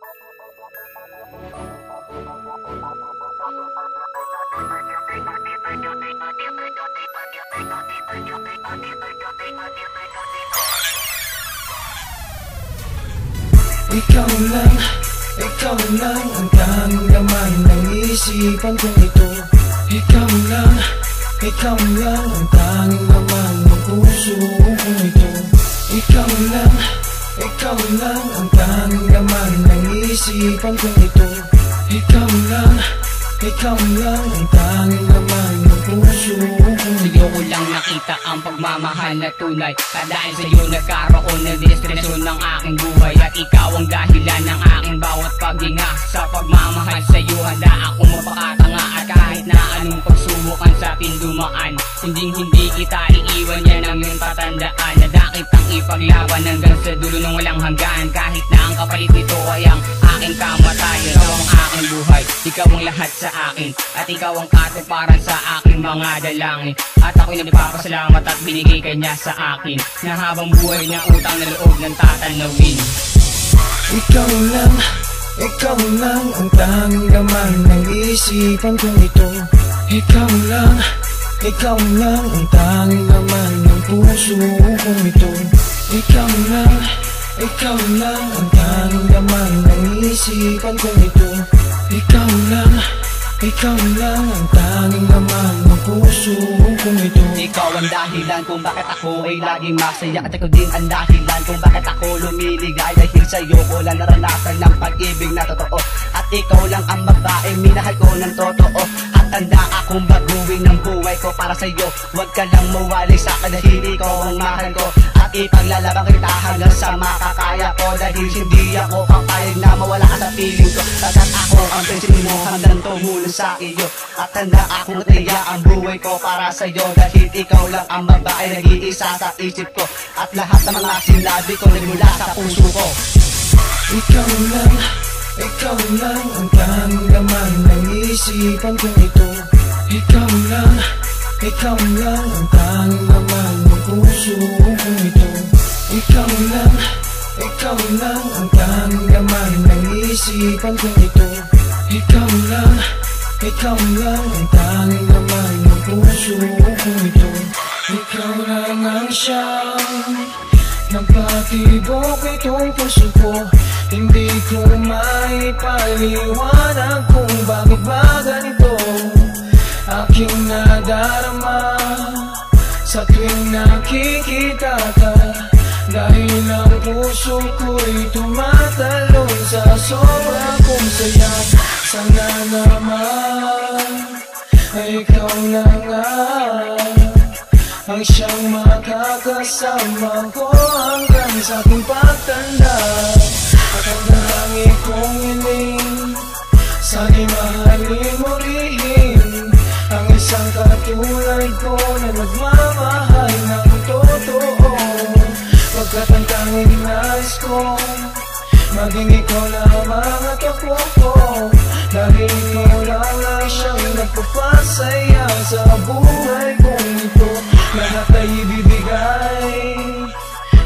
Ikaw lang ang tanging laman ng isipan kong ito. Ikaw lang ang tanging laman ng puso kong ito. Ikaw lang ang tanging laman ng isipan kong ito. Ikaw lang ang tanging laman ng puso kong ito. Sa'yo ko lang nakita ang pagmamahal na tunay, at dahil sa'yo nagkaroon ng destinasyon ng aking buhay. At ikaw ang dahilan ng aking bawat paghinga. Sa pagmamahal sa'yo handa akong mapakatanga. At kahit na anong pagsubukan sa atin dumaan, hindi kita iiwan, yan ang iyong patandaan. Nadakip ang ipaglaban hanggang sa dulo ng walang hanggan. Kahit na ang kapalit nito ay ang aking kamatayan. Ikaw ang aking buhay, ikaw ang lahat sa akin, at ikaw ang katuparan sa aking mga dalangin. At ako'y nagpapasalamat at binigay kanya sa akin, na habang buhay na utang na loob ng tatanawin. Ikaw lang ang tanging laman ng isipan kong ito. Ikaw lang ang tanging laman ng puso kong ito. Ikaw lang ang tanging laman ng isipan kong ito. Ikaw lang ang tanging laman ng puso kong ito. Ikaw ang dahilan kung bakit ako ay laging masaya, at ikaw din ang dahilan kung bakit ako lumiligay. Dahil sa'yo ko lang naranasan ng pag-ibig na totoo, at ikaw lang ang babae minahal ko ng totoo. At handa akong baguhin ang buhay ko para sa'yo. Huwag ka lang mawali sa'kin dahil ikaw ang mahal ko, at ipaglalabang kita hanggang sa makakaya ko. Dahil hindi ako papayag na mawala ka sa piling ko, pagkat ako ang bensin mo hanggang tumulo sa iyo. At handa akong tiya ang buhay ko para sa'yo, dahil ikaw lang ang babae nag-iisa sa isip ko, at lahat ng mga sinabi ko nagmula sa puso ko. Ikaw lang ang tanging laman ng isipan kong ito. Ikaw lang ang tanging laman ng puso kong ito. Ikaw lang ang tanging laman ng isipan kong ito. Ikaw lang ang tanging laman ng puso kong ito. Ikaw lang ang siyang nagpatibok itong puso ko. Hindi ko maipaliwanag kung bakit ba ganito aking nadarama sa tuwing nakikita ka. Dahil ang puso ko'y tumatalon sa sobra kong saya. Sana naman ay ikaw na nga ang siyang makakasama ko hanggang sa aking pagtanda. At ang darangi kong hiling, sana'y mahalin mo rin ang isang katulad ko na nagmamahal ng totoo. Pagkat ang tanging nais ko maging ikaw lamang at ako ko, dahil ikaw lang ay siyang nagpapasaya sa buhay kong ito. Lahat ay ibibigay,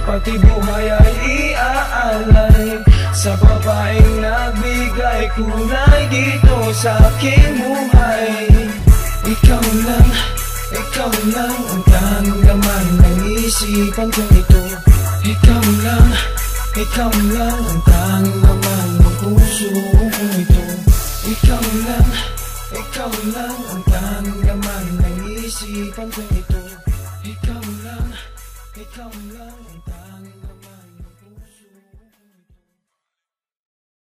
pati buhay ay iaalay sa babaeng nagbigay kulay dito sa aking buhay. Ikaw lang ang tanging laman ng isipan kong ito. Ikaw lang ang tanging laman ng puso kong ito. Ikaw lang ang tanging laman ng isipan kong ito.